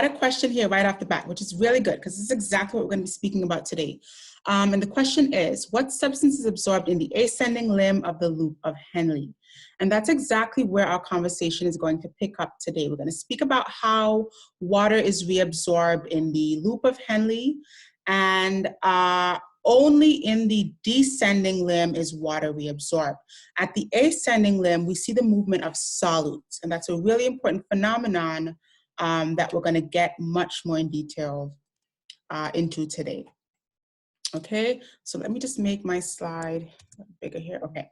a question here right off the bat, which is really good because this is exactly what we're going to be speaking about today. And the question is, what substance is absorbed in the ascending limb of the loop of Henle? And that's exactly where our conversation is going to pick up today. We're going to speak about how water is reabsorbed in the loop of Henle, and only in the descending limb is water reabsorbed. At the ascending limb, we see the movement of solutes, and that's a really important phenomenon that we're going to get much more in detail into today. Okay, so let me just make my slide bigger here. Okay,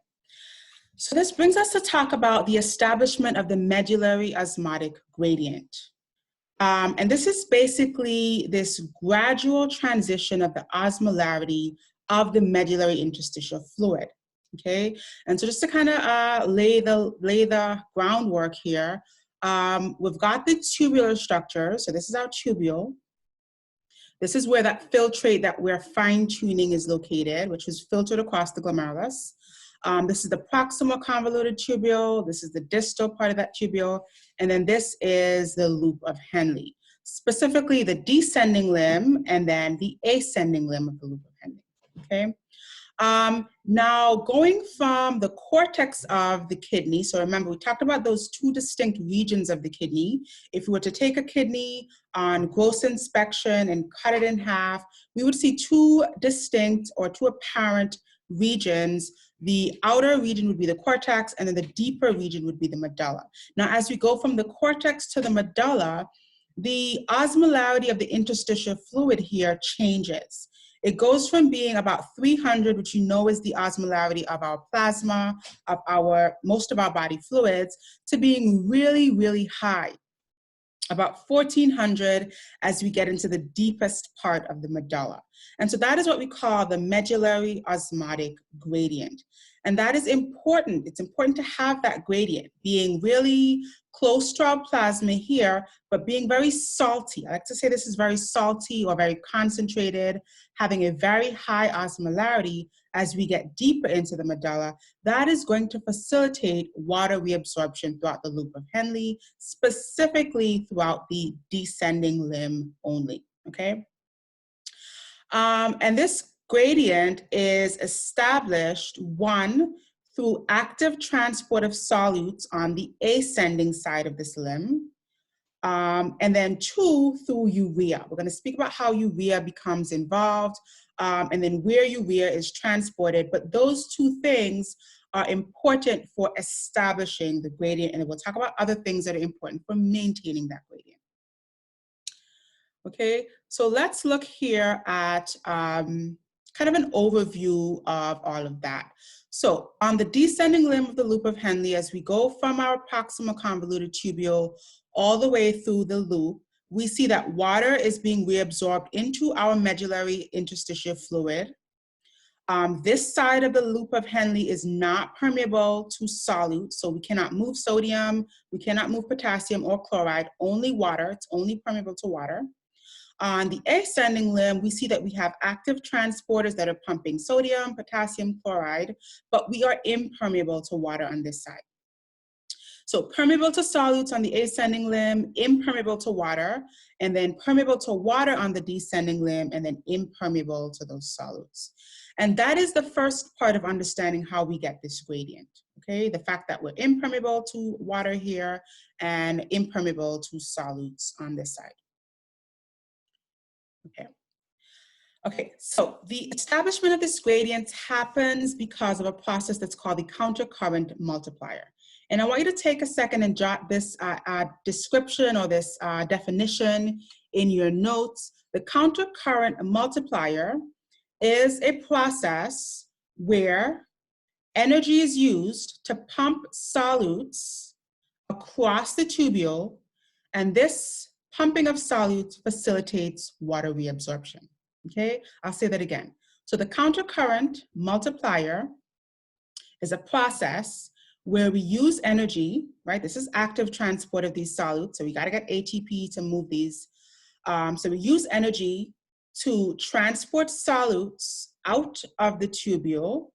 so this brings us to talk about the establishment of the medullary osmotic gradient. And this is basically this gradual transition of the osmolarity of the medullary interstitial fluid. Okay, and so just to kind of lay the groundwork here, we've got the tubular structure. So this is our tubule. This is where that filtrate that we're fine tuning is located, which is filtered across the glomerulus. This is the proximal convoluted tubule. This is the distal part of that tubule. And then this is the loop of Henle, specifically the descending limb and then the ascending limb of the loop of Henle, okay? Now, going from the cortex of the kidney, so remember, we talked about those two distinct regions of the kidney. If we were to take a kidney on gross inspection and cut it in half, we would see two distinct or two apparent regions. The outer region would be the cortex, and then the deeper region would be the medulla. Now, as we go from the cortex to the medulla, the osmolarity of the interstitial fluid here changes. It goes from being about 300, which you know is the osmolarity of our plasma, of most of our body fluids, to being really, really high, about 1400 as we get into the deepest part of the medulla. And so that is what we call the medullary osmotic gradient. And that is important. It's important to have that gradient being really close to our plasma here, but being very salty. I like to say this is very salty or very concentrated, having a very high osmolarity as we get deeper into the medulla. That is going to facilitate water reabsorption throughout the loop of Henle, specifically throughout the descending limb only, okay? And this gradient is established, one, through active transport of solutes on the ascending side of this limb, and then two, through urea. We're going to speak about how urea becomes involved, and then where urea is transported, but those two things are important for establishing the gradient, and we'll talk about other things that are important for maintaining that gradient. Okay, so let's look here at kind of an overview of all of that. So on the descending limb of the loop of Henle, as we go from our proximal convoluted tubule all the way through the loop, we see that water is being reabsorbed into our medullary interstitial fluid. This side of the loop of Henle is not permeable to solutes, so we cannot move sodium, we cannot move potassium or chloride, only water. It's only permeable to water. On the ascending limb, we see that we have active transporters that are pumping sodium, potassium, chloride, but we are impermeable to water on this side. So permeable to solutes on the ascending limb, impermeable to water, and then permeable to water on the descending limb, and then impermeable to those solutes. And that is the first part of understanding how we get this gradient, okay? The fact that we're impermeable to water here and impermeable to solutes on this side. Okay, so the establishment of this gradient happens because of a process that's called the countercurrent multiplier. And I want you to take a second and jot this description or this definition in your notes. The countercurrent multiplier is a process where energy is used to pump solutes across the tubule, and this pumping of solutes facilitates water reabsorption. Okay, I'll say that again. So the countercurrent multiplier is a process where we use energy, right? This is active transport of these solutes, so we got to get ATP to move these. So we use energy to transport solutes out of the tubule,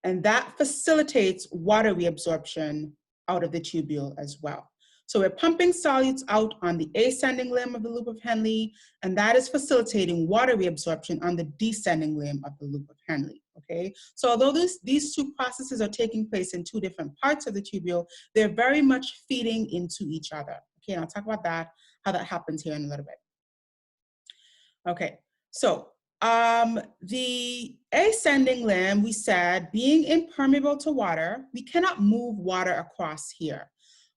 and that facilitates water reabsorption out of the tubule as well. So we're pumping solutes out on the ascending limb of the loop of Henle, and that is facilitating water reabsorption on the descending limb of the loop of Henle, okay? So although these two processes are taking place in two different parts of the tubule, they're very much feeding into each other, okay? And I'll talk about that, how that happens here in a little bit. Okay, so the ascending limb, we said, being impermeable to water, we cannot move water across here.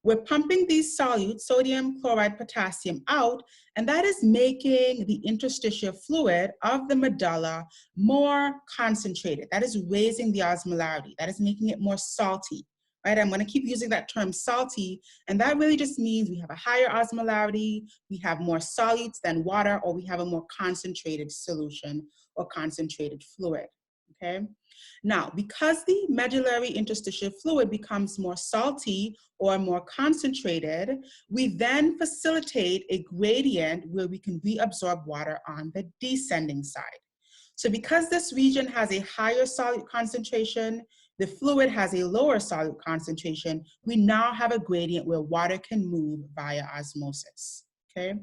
We're pumping these solutes, sodium, chloride, potassium, out, and that is making the interstitial fluid of the medulla more concentrated. That is raising the osmolarity. That is making it more salty, right? I'm going to keep using that term salty, and that really just means we have a higher osmolarity, we have more solutes than water, or we have a more concentrated solution or concentrated fluid, okay? Now, because the medullary interstitial fluid becomes more salty or more concentrated, we then facilitate a gradient where we can reabsorb water on the descending side. So because this region has a higher solute concentration, the fluid has a lower solute concentration, we now have a gradient where water can move via osmosis, okay?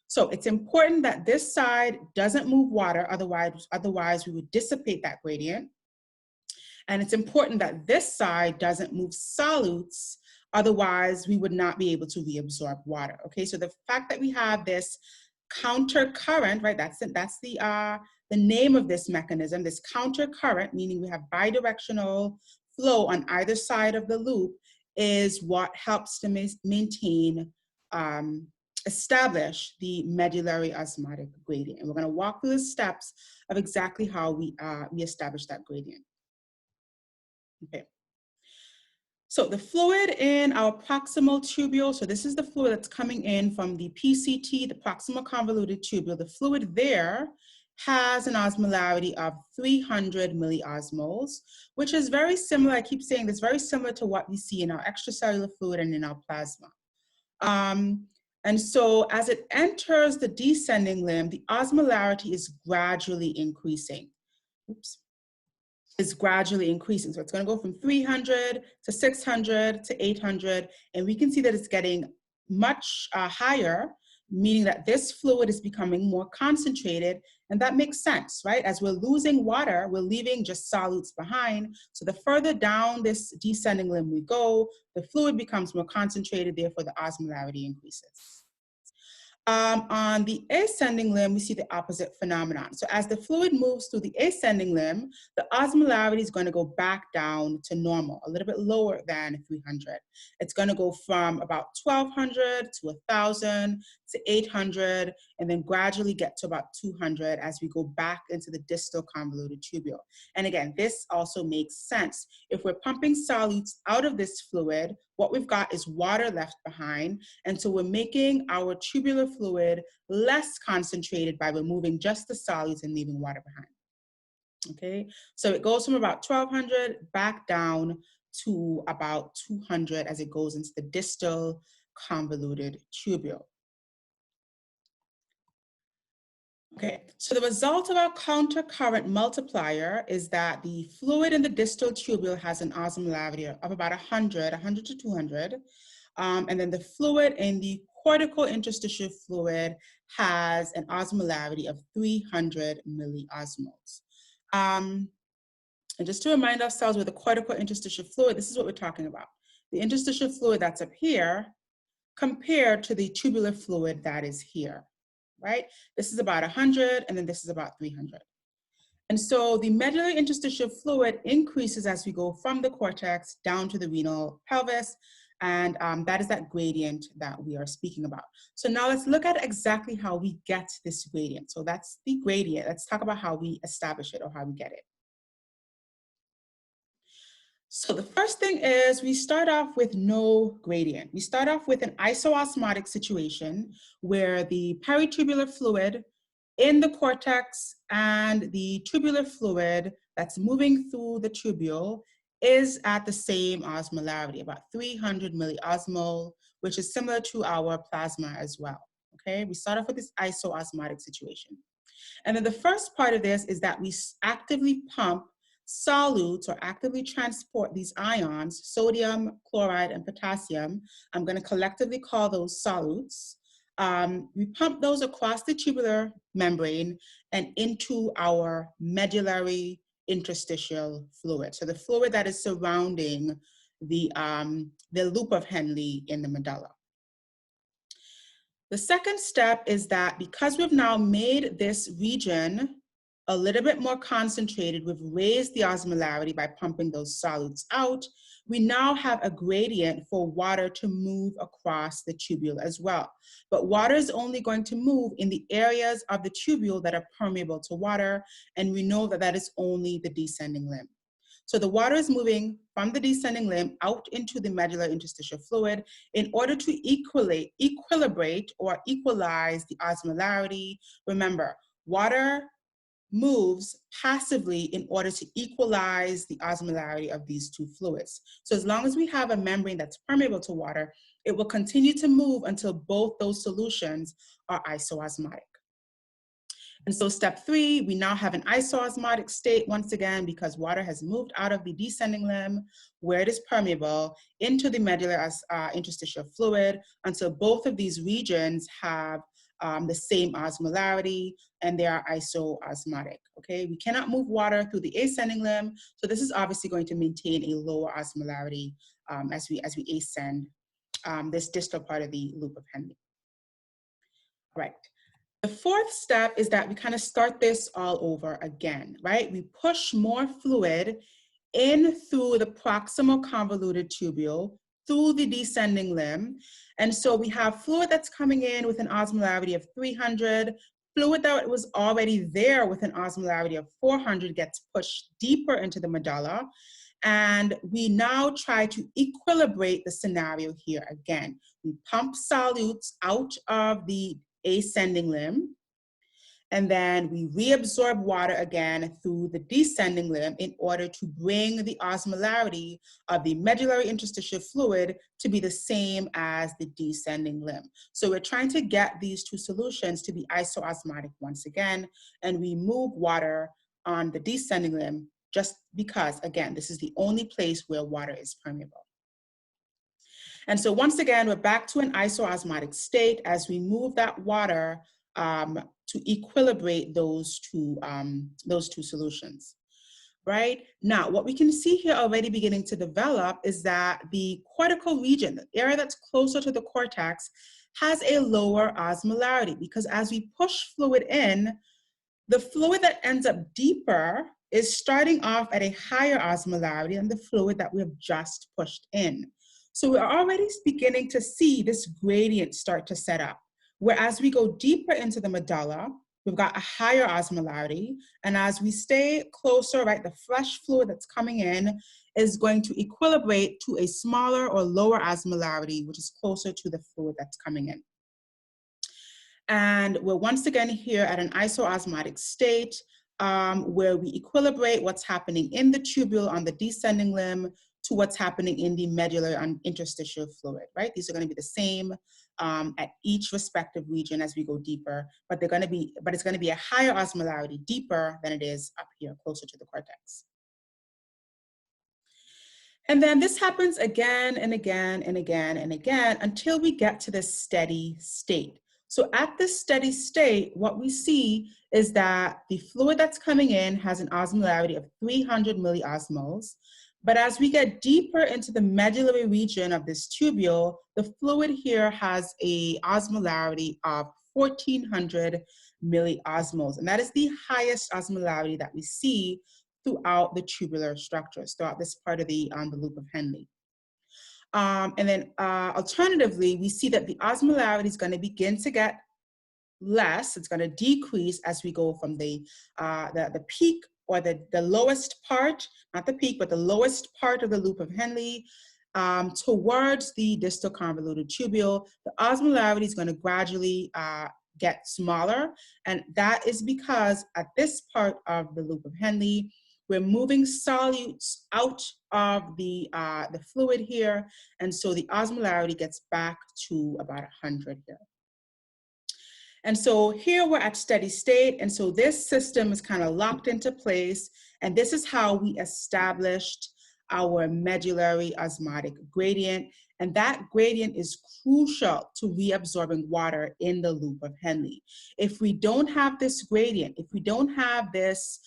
So it's important that this side doesn't move water, otherwise we would dissipate that gradient. And it's important that this side doesn't move solutes, otherwise we would not be able to reabsorb water, okay? So the fact that we have this counter current, right, that's the name of this mechanism, this counter current, meaning we have bidirectional flow on either side of the loop, is what helps to maintain, establish the medullary osmotic gradient. And we're going to walk through the steps of exactly how we establish that gradient. Okay. So the fluid in our proximal tubule, so this is the fluid that's coming in from the PCT, the proximal convoluted tubule. The fluid there has an osmolarity of 300 milliosmoles, which is very similar, I keep saying this, very similar to what we see in our extracellular fluid and in our plasma. And so as it enters the descending limb, the osmolarity is gradually increasing. Oops. Is gradually increasing. So it's going to go from 300 to 600 to 800. And we can see that it's getting much higher, meaning that this fluid is becoming more concentrated. And that makes sense, right? As we're losing water, we're leaving just solutes behind. So the further down this descending limb we go, the fluid becomes more concentrated, therefore the osmolarity increases. On the ascending limb, we see the opposite phenomenon. So as the fluid moves through the ascending limb, the osmolarity is going to go back down to normal, a little bit lower than 300. It's going to go from about 1200 to 1000 to 800, and then gradually get to about 200 as we go back into the distal convoluted tubule. And again, this also makes sense. If we're pumping solutes out of this fluid, what we've got is water left behind, and so we're making our tubular fluid less concentrated by removing just the solutes and leaving water behind. Okay, so it goes from about 1200 back down to about 200 as it goes into the distal convoluted tubule. Okay, so the result of our countercurrent multiplier is that the fluid in the distal tubule has an osmolarity of about 100 to 200. And then the fluid in the cortical interstitial fluid has an osmolarity of 300 milliosmoles. And just to remind ourselves with the cortical interstitial fluid, this is what we're talking about. The interstitial fluid that's up here compared to the tubular fluid that is here, right? This is about 100, and then this is about 300. And so the medullary interstitial fluid increases as we go from the cortex down to the renal pelvis, and that is that gradient that we are speaking about. So now let's look at exactly how we get this gradient. So that's the gradient. Let's talk about how we establish it or how we get it. So the first thing is we start off with no gradient. We start off with an isoosmotic situation where the peritubular fluid in the cortex and the tubular fluid that's moving through the tubule is at the same osmolarity, about 300 milliosmol, which is similar to our plasma as well. Okay, we start off with this isoosmotic situation. And then the first part of this is that we actively pump solutes or actively transport these ions, sodium, chloride, and potassium. I'm going to collectively call those solutes. We pump those across the tubular membrane and into our medullary interstitial fluid. So the fluid that is surrounding the loop of Henle in the medulla. The second step is that because we've now made this region a little bit more concentrated, we've raised the osmolarity by pumping those solutes out, we now have a gradient for water to move across the tubule as well. But water is only going to move in the areas of the tubule that are permeable to water, and we know that that is only the descending limb. So the water is moving from the descending limb out into the medullary interstitial fluid in order to equilibrate or equalize the osmolarity. Remember, water moves passively in order to equalize the osmolarity of these two fluids. So as long as we have a membrane that's permeable to water, it will continue to move until both those solutions are isoosmotic. And so step 3, we now have an isoosmotic state once again because water has moved out of the descending limb where it is permeable into the medullary interstitial fluid until both of these regions have the same osmolarity and they are isoosmotic, okay? We cannot move water through the ascending limb, so this is obviously going to maintain a lower osmolarity as we ascend this distal part of the loop of Henle. Right. The fourth step is that we kind of start this all over again, right? We push more fluid in through the proximal convoluted tubule, through the descending limb. And so we have fluid that's coming in with an osmolarity of 300, fluid that was already there with an osmolarity of 400 gets pushed deeper into the medulla. And we now try to equilibrate the scenario here again. We pump solutes out of the ascending limb, and then we reabsorb water again through the descending limb in order to bring the osmolarity of the medullary interstitial fluid to be the same as the descending limb. So we're trying to get these two solutions to be isoosmotic once again, and we move water on the descending limb just because, again, this is the only place where water is permeable. And so once again, we're back to an isoosmotic state as we move that water to equilibrate those two solutions, right? Now, what we can see here already beginning to develop is that the cortical region, the area that's closer to the cortex, has a lower osmolarity because as we push fluid in, the fluid that ends up deeper is starting off at a higher osmolarity than the fluid that we have just pushed in. So we're already beginning to see this gradient start to set up, where as we go deeper into the medulla, we've got a higher osmolarity, and as we stay closer, right, the fresh fluid that's coming in is going to equilibrate to a smaller or lower osmolarity, which is closer to the fluid that's coming in. And we're once again here at an isoosmotic state where we equilibrate what's happening in the tubule on the descending limb to what's happening in the medullary interstitial fluid, right? These are going to be the same at each respective region as we go deeper, but it's going to be a higher osmolarity deeper than it is up here closer to the cortex. And then this happens again and again and again and again until we get to this steady state. So at this steady state, what we see is that the fluid that's coming in has an osmolarity of 300 milliosmoles. But as we get deeper into the medullary region of this tubule, the fluid here has a osmolarity of 1400 milliosmoles. And that is the highest osmolarity that we see throughout the tubular structures, throughout this part of the loop of Henle. And then alternatively, we see that the osmolarity is going to begin to get less. It's going to decrease as we go from the peak or the lowest part, not the peak, but the lowest part of the loop of Henle towards the distal convoluted tubule. The osmolarity is going to gradually get smaller, and that is because at this part of the loop of Henle, we're moving solutes out of the fluid here, and so the osmolarity gets back to about 100 here. And so here we're at steady state. And so this system is kind of locked into place. And this is how we established our medullary osmotic gradient. And that gradient is crucial to reabsorbing water in the loop of Henle. If we don't have this gradient, if we don't have this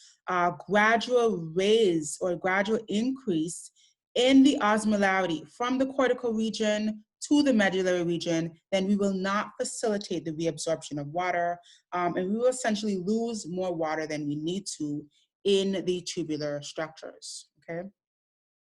gradual raise or gradual increase in the osmolarity from the cortical region to the medullary region, then we will not facilitate the reabsorption of water, and we will essentially lose more water than we need to in the tubular structures, okay?